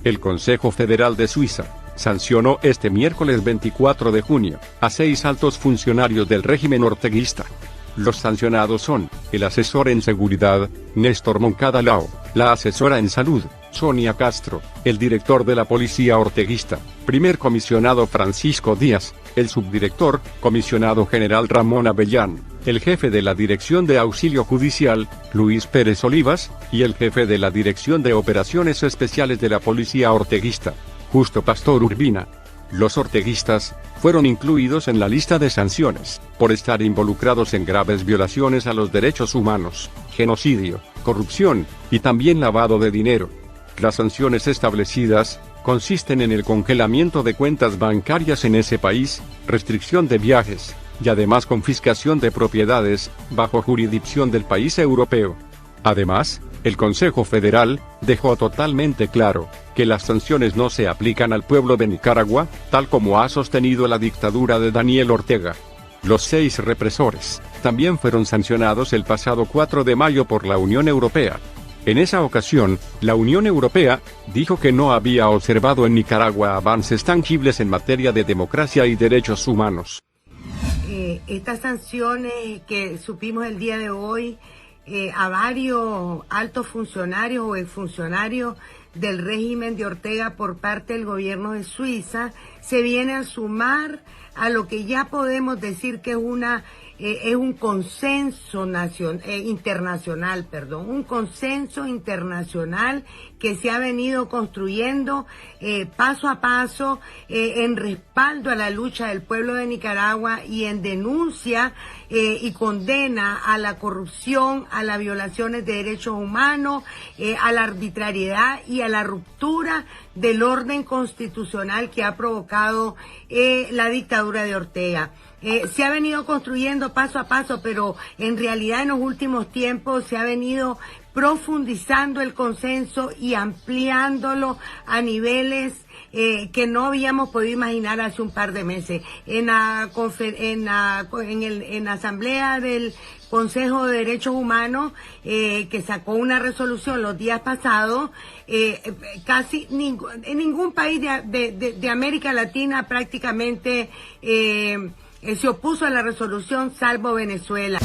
El Consejo Federal de Suiza sancionó este miércoles 24 de junio a 6 altos funcionarios del régimen orteguista. Los sancionados son el asesor en seguridad, Néstor Moncada Lao, la asesora en salud, Sonia Castro, el director de la policía orteguista, primer comisionado Francisco Díaz, el subdirector, comisionado general Ramón Avellán, el jefe de la Dirección de Auxilio Judicial, Luis Pérez Olivas, y el jefe de la Dirección de Operaciones Especiales de la Policía Orteguista, Justo Pastor Urbina. Los orteguistas fueron incluidos en la lista de sanciones por estar involucrados en graves violaciones a los derechos humanos, genocidio, corrupción y también lavado de dinero. Las sanciones establecidas consisten en el congelamiento de cuentas bancarias en ese país, restricción de viajes y además confiscación de propiedades bajo jurisdicción del país europeo. Además, el Consejo Federal dejó totalmente claro que las sanciones no se aplican al pueblo de Nicaragua, tal como ha sostenido la dictadura de Daniel Ortega. Los 6 represores también fueron sancionados el pasado 4 de mayo por la Unión Europea. En esa ocasión, la Unión Europea dijo que no había observado en Nicaragua avances tangibles en materia de democracia y derechos humanos. Estas sanciones que supimos el día de hoy a varios altos funcionarios o exfuncionarios del régimen de Ortega por parte del gobierno de Suiza se viene a sumar a lo que ya podemos decir que es un consenso internacional, un consenso internacional que se ha venido construyendo paso a paso en respaldo a la lucha del pueblo de Nicaragua y en denuncia y condena a la corrupción, a las violaciones de derechos humanos, a la arbitrariedad y a la ruptura del orden constitucional que ha provocado la dictadura de Ortega. Se ha venido construyendo paso a paso, pero en realidad en los últimos tiempos se ha venido profundizando el consenso y ampliándolo a niveles que no habíamos podido imaginar hace un par de meses. En la asamblea del Consejo de Derechos Humanos, que sacó una resolución los días pasados, casi en ningún país de América Latina prácticamente se opuso a la resolución, salvo Venezuela.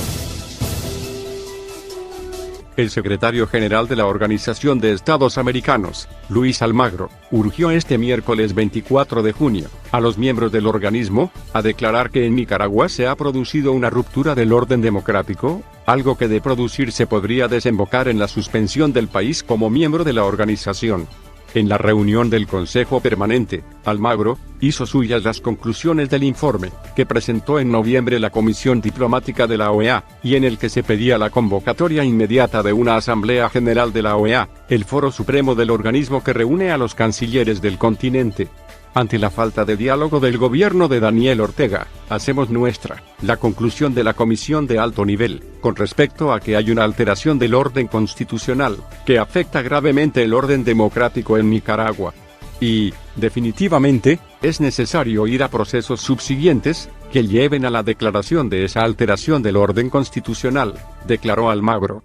El secretario general de la Organización de Estados Americanos, Luis Almagro, urgió este miércoles 24 de junio a los miembros del organismo a declarar que en Nicaragua se ha producido una ruptura del orden democrático, algo que de producirse podría desembocar en la suspensión del país como miembro de la organización. En la reunión del Consejo Permanente, Almagro hizo suyas las conclusiones del informe que presentó en noviembre la Comisión Diplomática de la OEA, y en el que se pedía la convocatoria inmediata de una Asamblea General de la OEA, el foro supremo del organismo que reúne a los cancilleres del continente. Ante la falta de diálogo del gobierno de Daniel Ortega, hacemos nuestra la conclusión de la Comisión de Alto Nivel, con respecto a que hay una alteración del orden constitucional, que afecta gravemente el orden democrático en Nicaragua. Y, definitivamente, es necesario ir a procesos subsiguientes, que lleven a la declaración de esa alteración del orden constitucional, declaró Almagro.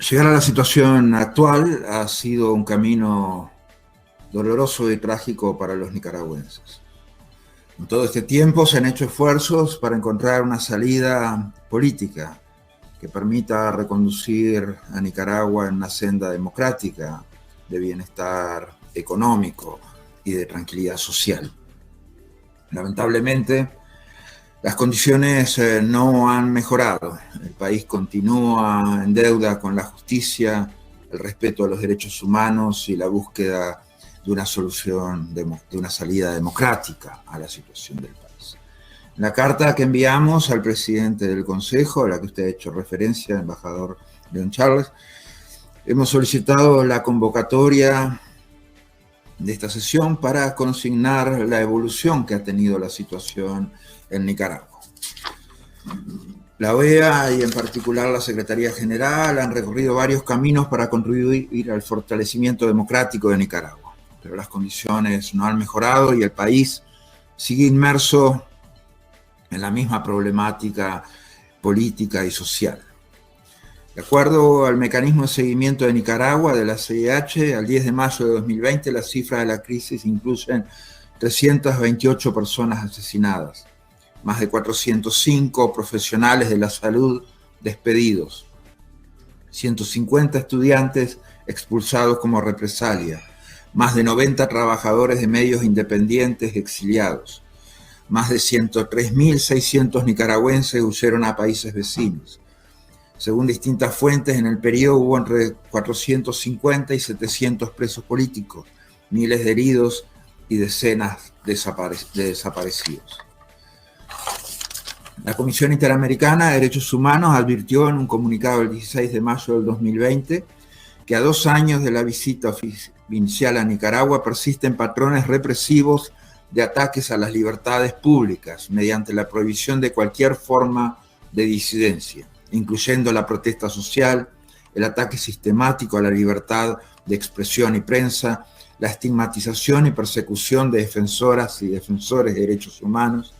Llegar a la situación actual ha sido un camino doloroso y trágico para los nicaragüenses. En todo este tiempo se han hecho esfuerzos para encontrar una salida política que permita reconducir a Nicaragua en una senda democrática, de bienestar económico y de tranquilidad social. Lamentablemente, las condiciones no han mejorado. El país continúa en deuda con la justicia, el respeto a los derechos humanos y la búsqueda de una solución, de una salida democrática a la situación del país. En la carta que enviamos al presidente del Consejo, a la que usted ha hecho referencia, embajador León Charles, hemos solicitado la convocatoria de esta sesión para consignar la evolución que ha tenido la situación en Nicaragua. La OEA y en particular la Secretaría General han recorrido varios caminos para contribuir al fortalecimiento democrático de Nicaragua, pero las condiciones no han mejorado y el país sigue inmerso en la misma problemática política y social. De acuerdo al mecanismo de seguimiento de Nicaragua, de la CIH, al 10 de mayo de 2020, las cifras de la crisis incluyen 328 personas asesinadas, más de 405 profesionales de la salud despedidos, 150 estudiantes expulsados como represalia, más de 90 trabajadores de medios independientes exiliados, más de 103.600 nicaragüenses huyeron a países vecinos. Según distintas fuentes, en el periodo hubo entre 450 y 700 presos políticos, miles de heridos y decenas de desaparecidos. La Comisión Interamericana de Derechos Humanos advirtió en un comunicado el 16 de mayo del 2020 que a 2 años de la visita oficial a Nicaragua persisten patrones represivos de ataques a las libertades públicas mediante la prohibición de cualquier forma de disidencia, incluyendo la protesta social, el ataque sistemático a la libertad de expresión y prensa, la estigmatización y persecución de defensoras y defensores de derechos humanos,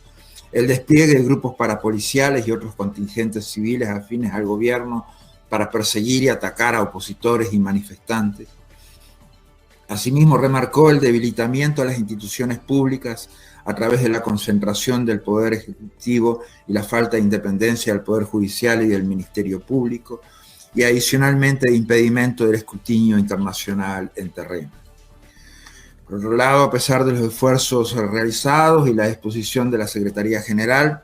el despliegue de grupos parapoliciales y otros contingentes civiles afines al gobierno para perseguir y atacar a opositores y manifestantes. Asimismo, remarcó el debilitamiento de las instituciones públicas a través de la concentración del Poder Ejecutivo y la falta de independencia del Poder Judicial y del Ministerio Público, y adicionalmente de impedimento del escrutinio internacional en terreno. Por otro lado, a pesar de los esfuerzos realizados y la disposición de la Secretaría General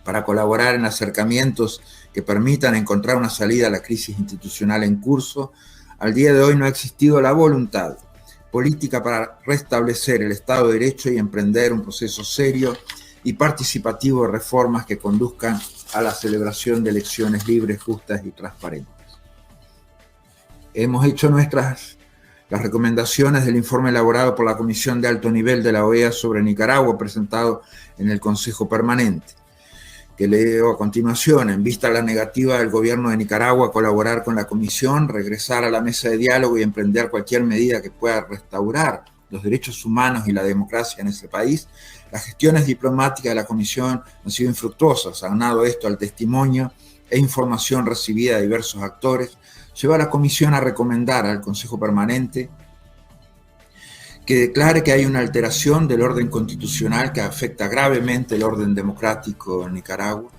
para colaborar en acercamientos que permitan encontrar una salida a la crisis institucional en curso, al día de hoy no ha existido la voluntad política para restablecer el Estado de Derecho y emprender un proceso serio y participativo de reformas que conduzcan a la celebración de elecciones libres, justas y transparentes. Hemos hecho nuestras las recomendaciones del informe elaborado por la Comisión de Alto Nivel de la OEA sobre Nicaragua, presentado en el Consejo Permanente, que leo a continuación. En vista de la negativa del gobierno de Nicaragua a colaborar con la Comisión, regresar a la mesa de diálogo y emprender cualquier medida que pueda restaurar los derechos humanos y la democracia en ese país, las gestiones diplomáticas de la Comisión han sido infructuosas. Aunado esto al testimonio e información recibida de diversos actores, lleva a la Comisión a recomendar al Consejo Permanente que declare que hay una alteración del orden constitucional que afecta gravemente el orden democrático en Nicaragua.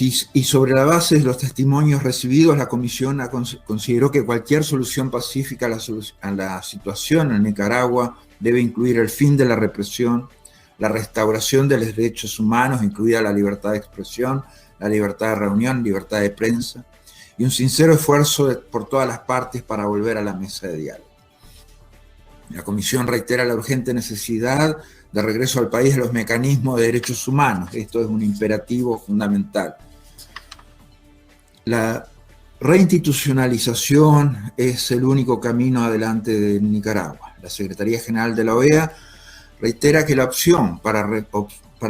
Y sobre la base de los testimonios recibidos, la Comisión consideró que cualquier solución pacífica a la situación en Nicaragua debe incluir el fin de la represión, la restauración de los derechos humanos, incluida la libertad de expresión, la libertad de reunión, libertad de prensa, y un sincero esfuerzo por todas las partes para volver a la mesa de diálogo. La Comisión reitera la urgente necesidad de regreso al país de los mecanismos de derechos humanos. Esto es un imperativo fundamental. La reinstitucionalización es el único camino adelante de Nicaragua. La Secretaría General de la OEA reitera que la opción para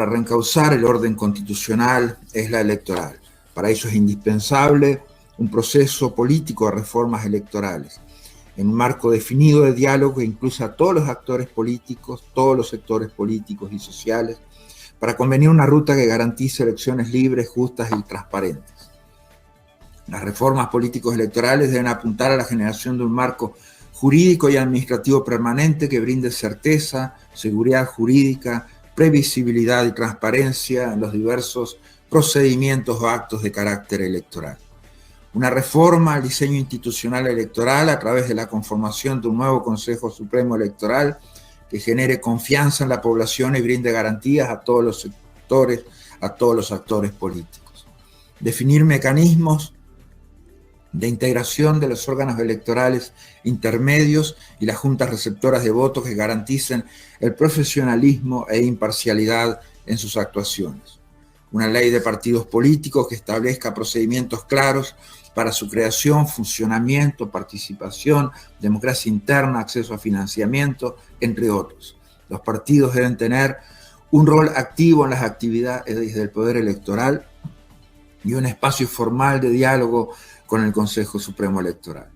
reencauzar el orden constitucional es la electoral. Para ello es indispensable un proceso político de reformas electorales, en un marco definido de diálogo que incluya a todos los actores políticos, todos los sectores políticos y sociales, para convenir una ruta que garantice elecciones libres, justas y transparentes. Las reformas políticos electorales deben apuntar a la generación de un marco jurídico y administrativo permanente que brinde certeza, seguridad jurídica, previsibilidad y transparencia en los diversos procedimientos o actos de carácter electoral. Una reforma al diseño institucional electoral a través de la conformación de un nuevo Consejo Supremo Electoral que genere confianza en la población y brinde garantías a todos los sectores, a todos los actores políticos. Definir mecanismos de integración de los órganos electorales intermedios y las juntas receptoras de votos que garanticen el profesionalismo e imparcialidad en sus actuaciones. Una ley de partidos políticos que establezca procedimientos claros para su creación, funcionamiento, participación, democracia interna, acceso a financiamiento, entre otros. Los partidos deben tener un rol activo en las actividades del poder electoral y un espacio formal de diálogo con el Consejo Supremo Electoral.